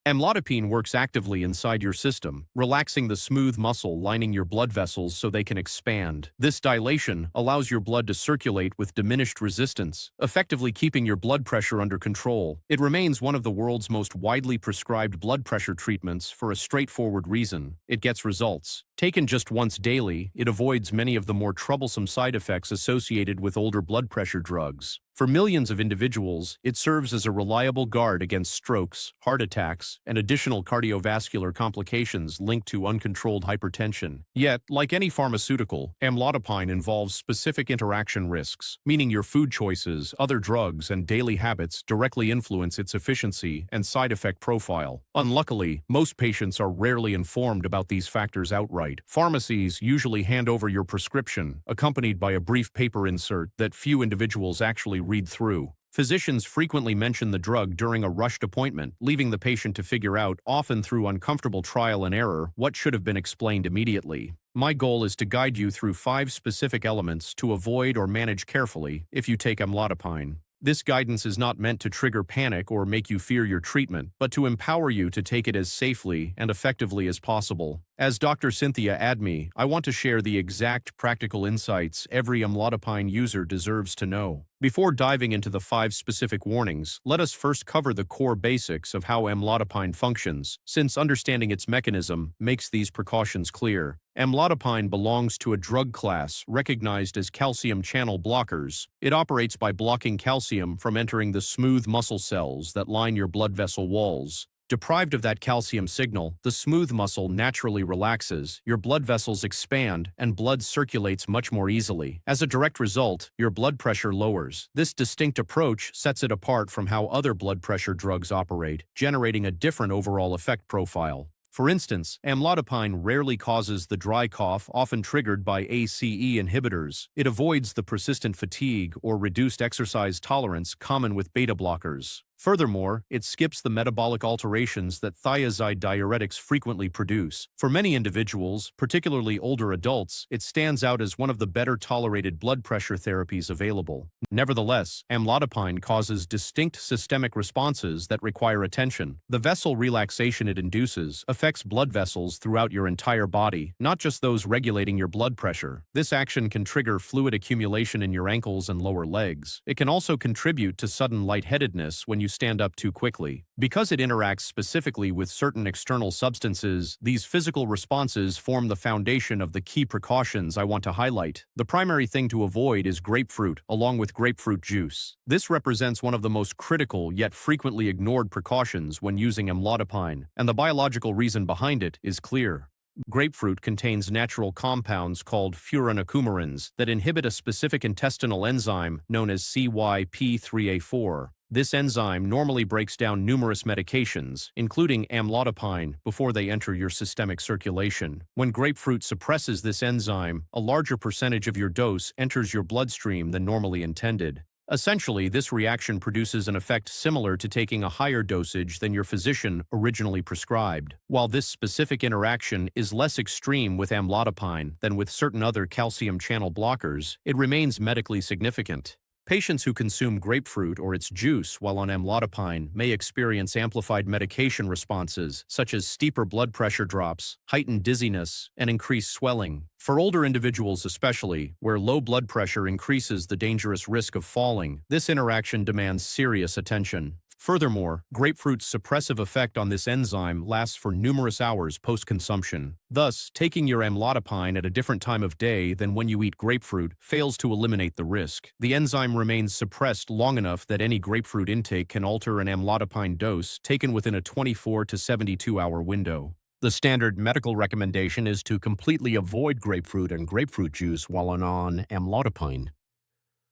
Amlodipine works actively inside your system, relaxing the smooth muscle lining your blood vessels so they can expand. This dilation allows your blood to circulate with diminished resistance, effectively keeping your blood pressure under control. It remains one of the world's most widely prescribed blood pressure treatments for a straightforward reason: it gets results. Taken just once daily, it avoids many of the more troublesome side effects associated with older blood pressure drugs. For millions of individuals, it serves as a reliable guard against strokes, heart attacks, and additional cardiovascular complications linked to uncontrolled hypertension. Yet, like any pharmaceutical, amlodipine involves specific interaction risks, meaning your food choices, other drugs, and daily habits directly influence its efficiency and side effect profile. Unluckily, most patients are rarely informed about these factors outright. Pharmacies usually hand over your prescription, accompanied by a brief paper insert that few individuals actually read through. Physicians frequently mention the drug during a rushed appointment, leaving the patient to figure out, often through uncomfortable trial and error, what should have been explained immediately. My goal is to guide you through 5 specific elements to avoid or manage carefully if you take amlodipine. This guidance is not meant to trigger panic or make you fear your treatment, but to empower you to take it as safely and effectively as possible. As Dr. Cynthia Admi, I want to share the exact practical insights every amlodipine user deserves to know. Before diving into the 5 specific warnings, let us first cover the core basics of how amlodipine functions, since understanding its mechanism makes these precautions clear. Amlodipine belongs to a drug class recognized as calcium channel blockers. It operates by blocking calcium from entering the smooth muscle cells that line your blood vessel walls. Deprived of that calcium signal, the smooth muscle naturally relaxes, your blood vessels expand, and blood circulates much more easily. As a direct result, your blood pressure lowers. This distinct approach sets it apart from how other blood pressure drugs operate, generating a different overall effect profile. For instance, amlodipine rarely causes the dry cough often triggered by ACE inhibitors. It avoids the persistent fatigue or reduced exercise tolerance common with beta blockers. Furthermore, it skips the metabolic alterations that thiazide diuretics frequently produce. For many individuals, particularly older adults, it stands out as one of the better tolerated blood pressure therapies available. Nevertheless, amlodipine causes distinct systemic responses that require attention. The vessel relaxation it induces affects blood vessels throughout your entire body, not just those regulating your blood pressure. This action can trigger fluid accumulation in your ankles and lower legs. It can also contribute to sudden lightheadedness when you stand up too quickly. Because it interacts specifically with certain external substances, these physical responses form the foundation of the key precautions I want to highlight. The primary thing to avoid is grapefruit, along with grapefruit juice. This represents one of the most critical yet frequently ignored precautions when using amlodipine, and the biological reason behind it is clear. Grapefruit contains natural compounds called furanocoumarins that inhibit a specific intestinal enzyme known as CYP3A4. This enzyme normally breaks down numerous medications, including amlodipine, before they enter your systemic circulation. When grapefruit suppresses this enzyme, a larger percentage of your dose enters your bloodstream than normally intended. Essentially, this reaction produces an effect similar to taking a higher dosage than your physician originally prescribed. While this specific interaction is less extreme with amlodipine than with certain other calcium channel blockers, it remains medically significant. Patients who consume grapefruit or its juice while on amlodipine may experience amplified medication responses, such as steeper blood pressure drops, heightened dizziness, and increased swelling. For older individuals especially, where low blood pressure increases the dangerous risk of falling, this interaction demands serious attention. Furthermore, grapefruit's suppressive effect on this enzyme lasts for numerous hours post-consumption. Thus, taking your amlodipine at a different time of day than when you eat grapefruit fails to eliminate the risk. The enzyme remains suppressed long enough that any grapefruit intake can alter an amlodipine dose taken within a 24 to 72-hour window. The standard medical recommendation is to completely avoid grapefruit and grapefruit juice while on amlodipine.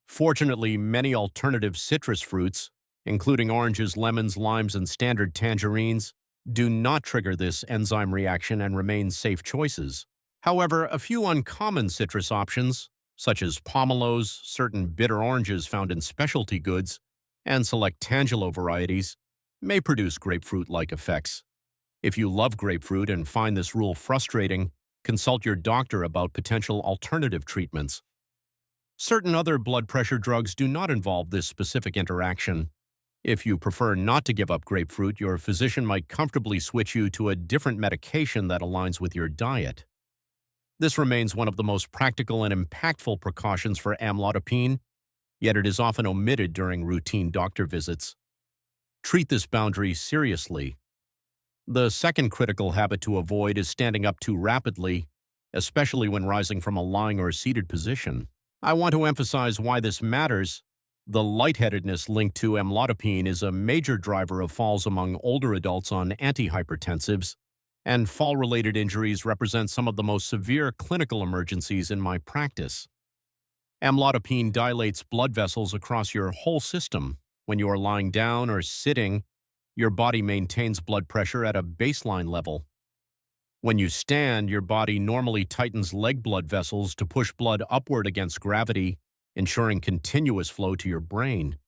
Fortunately, many alternative citrus fruits, including oranges, lemons, limes, and standard tangerines, do not trigger this enzyme reaction and remain safe choices. However, a few uncommon citrus options, such as pomelos, certain bitter oranges found in specialty goods, and select Tangelo varieties, may produce grapefruit-like effects. If you love grapefruit and find this rule frustrating, consult your doctor about potential alternative treatments. Certain other blood pressure drugs do not involve this specific interaction. If you prefer not to give up grapefruit, your physician might comfortably switch you to a different medication that aligns with your diet. This remains one of the most practical and impactful precautions for amlodipine, yet it is often omitted during routine doctor visits. Treat this boundary seriously. The second critical habit to avoid is standing up too rapidly, especially when rising from a lying or seated position. I want to emphasize why this matters. The lightheadedness linked to amlodipine is a major driver of falls among older adults on antihypertensives, and fall-related injuries represent some of the most severe clinical emergencies in my practice. Amlodipine dilates blood vessels across your whole system. When you are lying down or sitting, your body maintains blood pressure at a baseline level. When you stand, your body normally tightens leg blood vessels to push blood upward against gravity, ensuring continuous flow to your brain.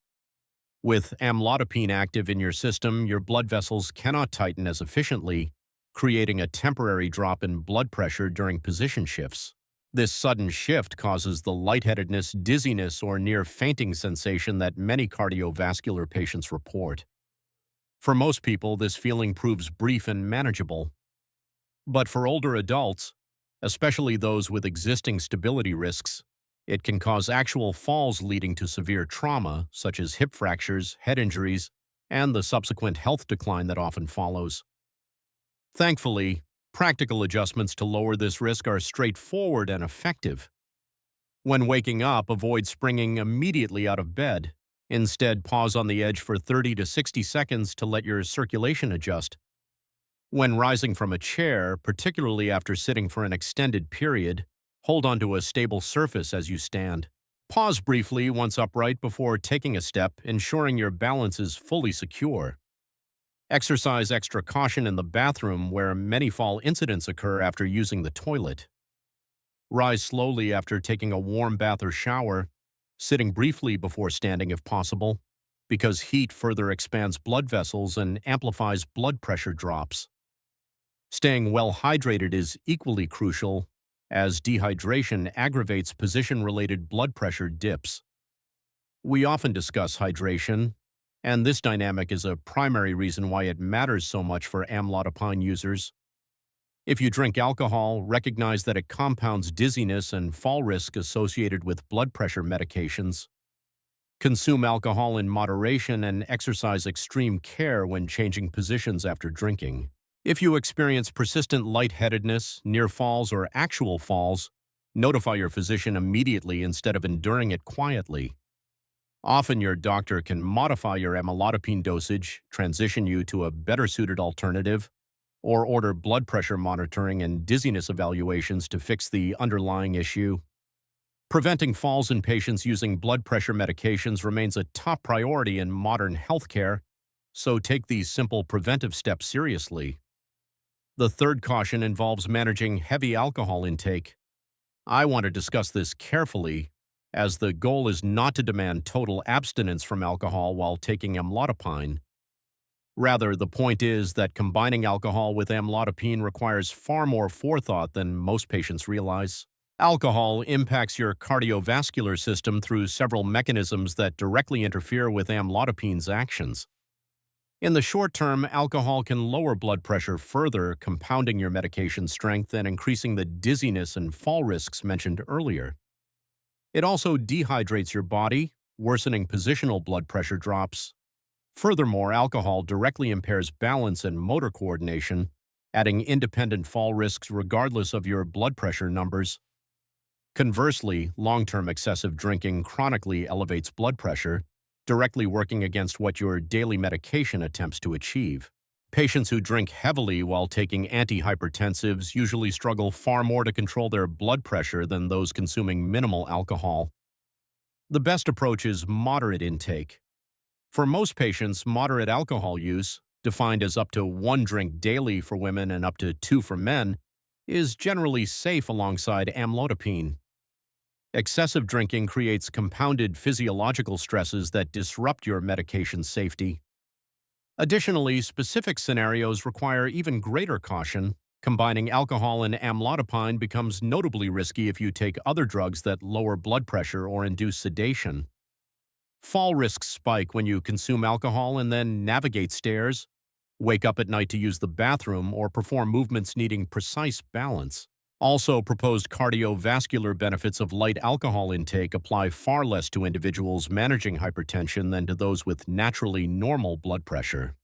With amlodipine active in your system, your blood vessels cannot tighten as efficiently, creating a temporary drop in blood pressure during position shifts. This sudden shift causes the lightheadedness, dizziness, or near fainting sensation that many cardiovascular patients report. For most people, this feeling proves brief and manageable. But for older adults, especially those with existing stability risks, it can cause actual falls leading to severe trauma, such as hip fractures, head injuries, and the subsequent health decline that often follows. Thankfully, practical adjustments to lower this risk are straightforward and effective. When waking up, avoid springing immediately out of bed. Instead, pause on the edge for 30 to 60 seconds to let your circulation adjust. When rising from a chair, particularly after sitting for an extended period, hold onto a stable surface as you stand. Pause briefly once upright before taking a step, ensuring your balance is fully secure. Exercise extra caution in the bathroom, where many fall incidents occur after using the toilet. Rise slowly after taking a warm bath or shower, sitting briefly before standing if possible, because heat further expands blood vessels and amplifies blood pressure drops. Staying well hydrated is equally crucial, as dehydration aggravates position-related blood pressure dips. We often discuss hydration, and this dynamic is a primary reason why it matters so much for amlodipine users. If you drink alcohol, recognize that it compounds dizziness and fall risk associated with blood pressure medications. Consume alcohol in moderation and exercise extreme care when changing positions after drinking. If you experience persistent lightheadedness, near falls, or actual falls, notify your physician immediately instead of enduring it quietly. Often your doctor can modify your amlodipine dosage, transition you to a better-suited alternative, or order blood pressure monitoring and dizziness evaluations to fix the underlying issue. Preventing falls in patients using blood pressure medications remains a top priority in modern healthcare, so take these simple preventive steps seriously. The third caution involves managing heavy alcohol intake. I want to discuss this carefully, as the goal is not to demand total abstinence from alcohol while taking amlodipine. Rather, the point is that combining alcohol with amlodipine requires far more forethought than most patients realize. Alcohol impacts your cardiovascular system through several mechanisms that directly interfere with amlodipine's actions. In the short term, alcohol can lower blood pressure further, compounding your medication strength and increasing the dizziness and fall risks mentioned earlier. It also dehydrates your body, worsening positional blood pressure drops. Furthermore, alcohol directly impairs balance and motor coordination, adding independent fall risks regardless of your blood pressure numbers. Conversely, long-term excessive drinking chronically elevates blood pressure, directly working against what your daily medication attempts to achieve. Patients who drink heavily while taking antihypertensives usually struggle far more to control their blood pressure than those consuming minimal alcohol. The best approach is moderate intake. For most patients, moderate alcohol use, defined as up to 1 drink daily for women and up to 2 for men, is generally safe alongside amlodipine. Excessive drinking creates compounded physiological stresses that disrupt your medication safety. Additionally, specific scenarios require even greater caution. Combining alcohol and amlodipine becomes notably risky if you take other drugs that lower blood pressure or induce sedation. Fall risks spike when you consume alcohol and then navigate stairs, wake up at night to use the bathroom, or perform movements needing precise balance. Also, proposed cardiovascular benefits of light alcohol intake apply far less to individuals managing hypertension than to those with naturally normal blood pressure.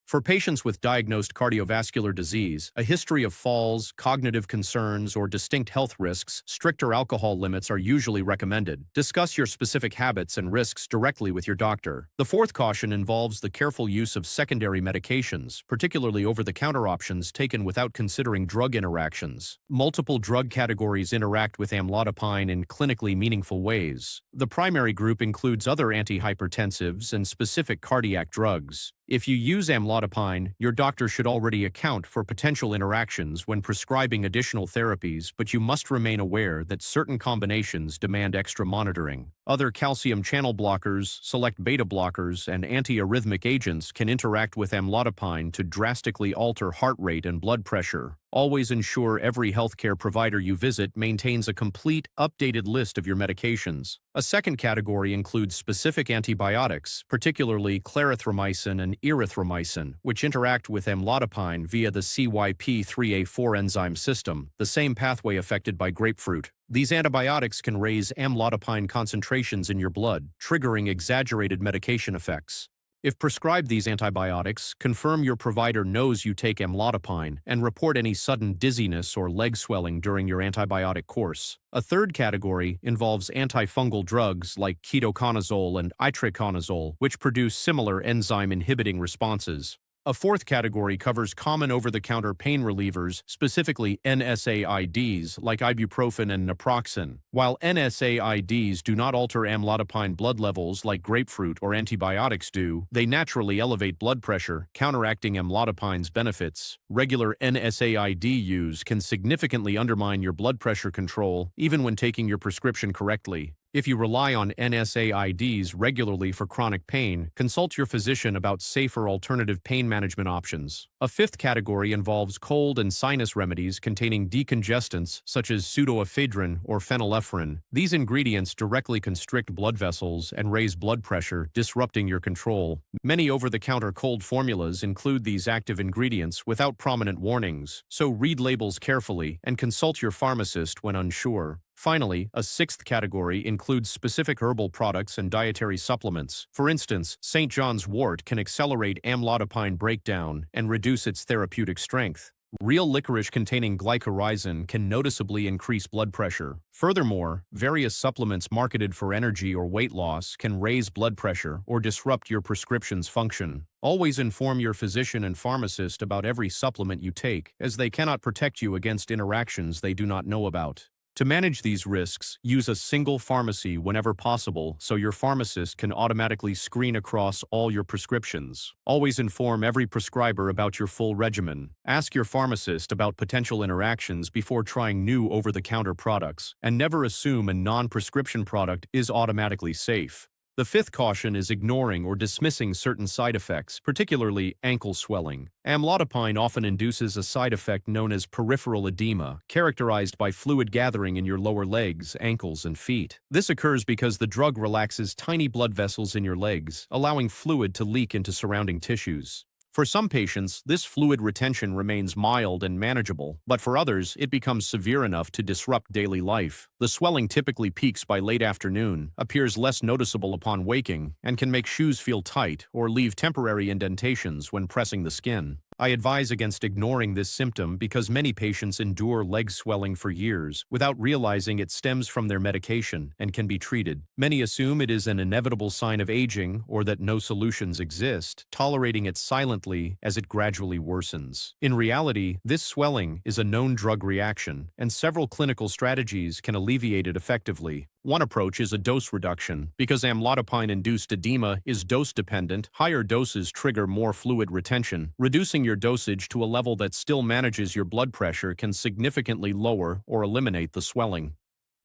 For patients with diagnosed cardiovascular disease, a history of falls, cognitive concerns, or distinct health risks, stricter alcohol limits are usually recommended. Discuss your specific habits and risks directly with your doctor. The fourth caution involves the careful use of secondary medications, particularly over-the-counter options taken without considering drug interactions. Multiple drug categories interact with amlodipine in clinically meaningful ways. The primary group includes other antihypertensives and specific cardiac drugs. If you use amlodipine, your doctor should already account for potential interactions when prescribing additional therapies, but you must remain aware that certain combinations demand extra monitoring. Other calcium channel blockers, select beta blockers, and antiarrhythmic agents can interact with amlodipine to drastically alter heart rate and blood pressure. Always ensure every healthcare provider you visit maintains a complete, updated list of your medications. A second category includes specific antibiotics, particularly clarithromycin and erythromycin, which interact with amlodipine via the CYP3A4 enzyme system, the same pathway affected by grapefruit. These antibiotics can raise amlodipine concentrations in your blood, triggering exaggerated medication effects. If prescribed these antibiotics, confirm your provider knows you take amlodipine and report any sudden dizziness or leg swelling during your antibiotic course. A third category involves antifungal drugs like ketoconazole and itraconazole, which produce similar enzyme-inhibiting responses. A fourth category covers common over-the-counter pain relievers, specifically NSAIDs like ibuprofen and naproxen. While NSAIDs do not alter amlodipine blood levels like grapefruit or antibiotics do, they naturally elevate blood pressure, counteracting amlodipine's benefits. Regular NSAID use can significantly undermine your blood pressure control, even when taking your prescription correctly. If you rely on NSAIDs regularly for chronic pain, consult your physician about safer alternative pain management options. A fifth category involves cold and sinus remedies containing decongestants such as pseudoephedrine or phenylephrine. These ingredients directly constrict blood vessels and raise blood pressure, disrupting your control. Many over-the-counter cold formulas include these active ingredients without prominent warnings, so read labels carefully and consult your pharmacist when unsure. Finally, a sixth category includes specific herbal products and dietary supplements. For instance, St. John's wort can accelerate amlodipine breakdown and reduce its therapeutic strength. Real licorice containing glycyrrhizin can noticeably increase blood pressure. Furthermore, various supplements marketed for energy or weight loss can raise blood pressure or disrupt your prescription's function. Always inform your physician and pharmacist about every supplement you take, as they cannot protect you against interactions they do not know about. To manage these risks, use a single pharmacy whenever possible so your pharmacist can automatically screen across all your prescriptions. Always inform every prescriber about your full regimen. Ask your pharmacist about potential interactions before trying new over-the-counter products, and never assume a non-prescription product is automatically safe. The fifth caution is ignoring or dismissing certain side effects, particularly ankle swelling. Amlodipine often induces a side effect known as peripheral edema, characterized by fluid gathering in your lower legs, ankles, and feet. This occurs because the drug relaxes tiny blood vessels in your legs, allowing fluid to leak into surrounding tissues. For some patients, this fluid retention remains mild and manageable, but for others, it becomes severe enough to disrupt daily life. The swelling typically peaks by late afternoon, appears less noticeable upon waking, and can make shoes feel tight or leave temporary indentations when pressing the skin. I advise against ignoring this symptom because many patients endure leg swelling for years without realizing it stems from their medication and can be treated. Many assume it is an inevitable sign of aging or that no solutions exist, tolerating it silently as it gradually worsens. In reality, this swelling is a known drug reaction, and several clinical strategies can alleviate it effectively. One approach is a dose reduction. Because amlodipine-induced edema is dose-dependent, higher doses trigger more fluid retention. Reducing your dosage to a level that still manages your blood pressure can significantly lower or eliminate the swelling.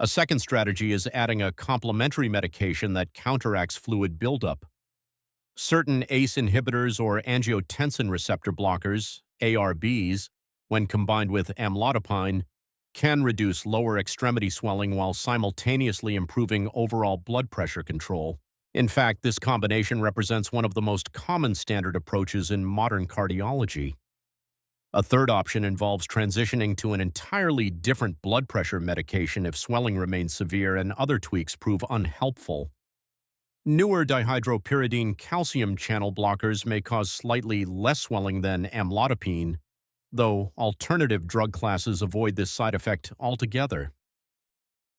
A second strategy is adding a complementary medication that counteracts fluid buildup. Certain ACE inhibitors or angiotensin receptor blockers, ARBs, when combined with amlodipine, can reduce lower extremity swelling while simultaneously improving overall blood pressure control. In fact, this combination represents one of the most common standard approaches in modern cardiology. A third option involves transitioning to an entirely different blood pressure medication if swelling remains severe and other tweaks prove unhelpful. Newer dihydropyridine calcium channel blockers may cause slightly less swelling than amlodipine, though alternative drug classes avoid this side effect altogether.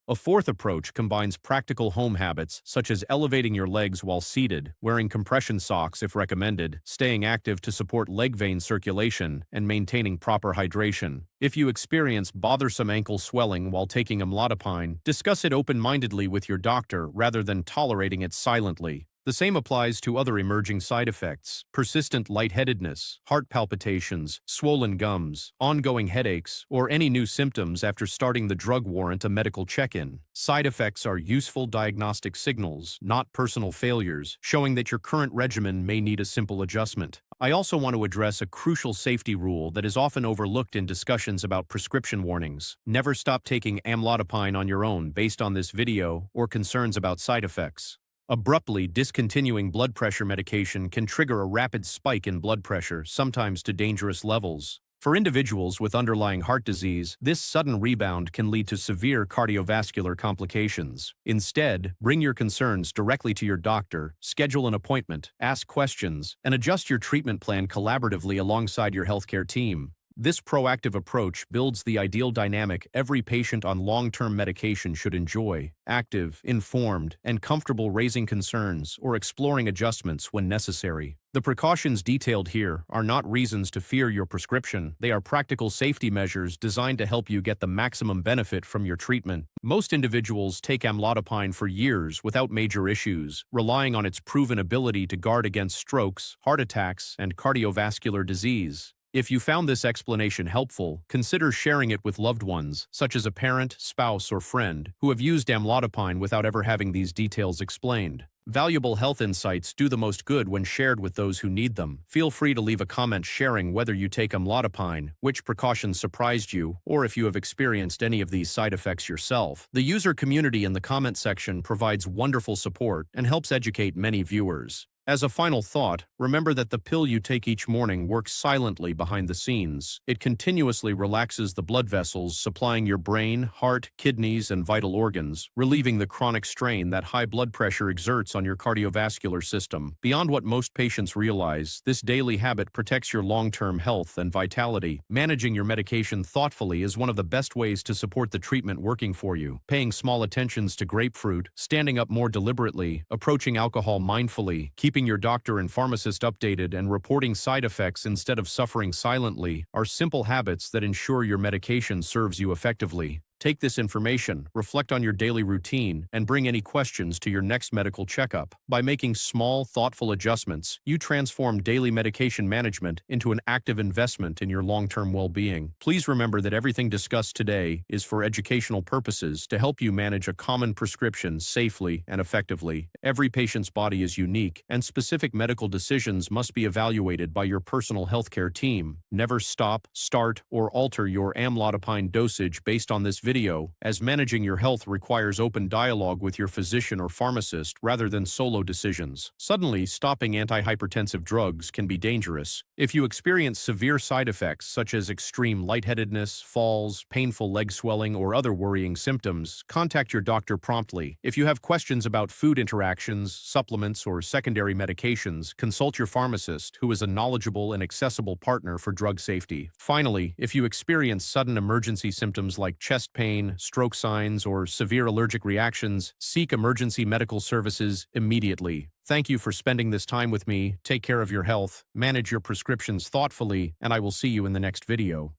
A fourth approach combines practical home habits such as elevating your legs while seated, wearing compression socks if recommended, staying active to support leg vein circulation, and maintaining proper hydration. If you experience bothersome ankle swelling while taking amlodipine, discuss it open-mindedly with your doctor rather than tolerating it silently. The same applies to other emerging side effects: persistent lightheadedness, heart palpitations, swollen gums, ongoing headaches, or any new symptoms after starting the drug warrant a medical check-in. Side effects are useful diagnostic signals, not personal failures, showing that your current regimen may need a simple adjustment. I also want to address a crucial safety rule that is often overlooked in discussions about prescription warnings. Never stop taking amlodipine on your own based on this video or concerns about side effects. Abruptly discontinuing blood pressure medication can trigger a rapid spike in blood pressure, sometimes to dangerous levels. For individuals with underlying heart disease, this sudden rebound can lead to severe cardiovascular complications. Instead, bring your concerns directly to your doctor, schedule an appointment, ask questions, and adjust your treatment plan collaboratively alongside your healthcare team. This proactive approach builds the ideal dynamic every patient on long-term medication should enjoy: active, informed, and comfortable raising concerns or exploring adjustments when necessary. The precautions detailed here are not reasons to fear your prescription. They are practical safety measures designed to help you get the maximum benefit from your treatment. Most individuals take amlodipine for years without major issues, relying on its proven ability to guard against strokes, heart attacks, and cardiovascular disease. If you found this explanation helpful, consider sharing it with loved ones, such as a parent, spouse, or friend, who have used amlodipine without ever having these details explained. Valuable health insights do the most good when shared with those who need them. Feel free to leave a comment sharing whether you take amlodipine, which precautions surprised you, or if you have experienced any of these side effects yourself. The user community in the comment section provides wonderful support and helps educate many viewers. As a final thought, remember that the pill you take each morning works silently behind the scenes. It continuously relaxes the blood vessels supplying your brain, heart, kidneys, and vital organs, relieving the chronic strain that high blood pressure exerts on your cardiovascular system. Beyond what most patients realize, this daily habit protects your long-term health and vitality. Managing your medication thoughtfully is one of the best ways to support the treatment working for you. Paying small attentions to grapefruit, standing up more deliberately, approaching alcohol mindfully, keeping your doctor and pharmacist updated, and reporting side effects instead of suffering silently are simple habits that ensure your medication serves you effectively. Take this information, reflect on your daily routine, and bring any questions to your next medical checkup. By making small, thoughtful adjustments, you transform daily medication management into an active investment in your long-term well-being. Please remember that everything discussed today is for educational purposes to help you manage a common prescription safely and effectively. Every patient's body is unique, and specific medical decisions must be evaluated by your personal healthcare team. Never stop, start, or alter your amlodipine dosage based on this video, as managing your health requires open dialogue with your physician or pharmacist rather than solo decisions. Suddenly, stopping antihypertensive drugs can be dangerous. If you experience severe side effects such as extreme lightheadedness, falls, painful leg swelling, or other worrying symptoms, contact your doctor promptly. If you have questions about food interactions, supplements, or secondary medications, consult your pharmacist, who is a knowledgeable and accessible partner for drug safety. Finally, if you experience sudden emergency symptoms like chest pain, stroke signs, or severe allergic reactions, seek emergency medical services immediately. Thank you for spending this time with me. Take care of your health, manage your prescriptions thoughtfully, and I will see you in the next video.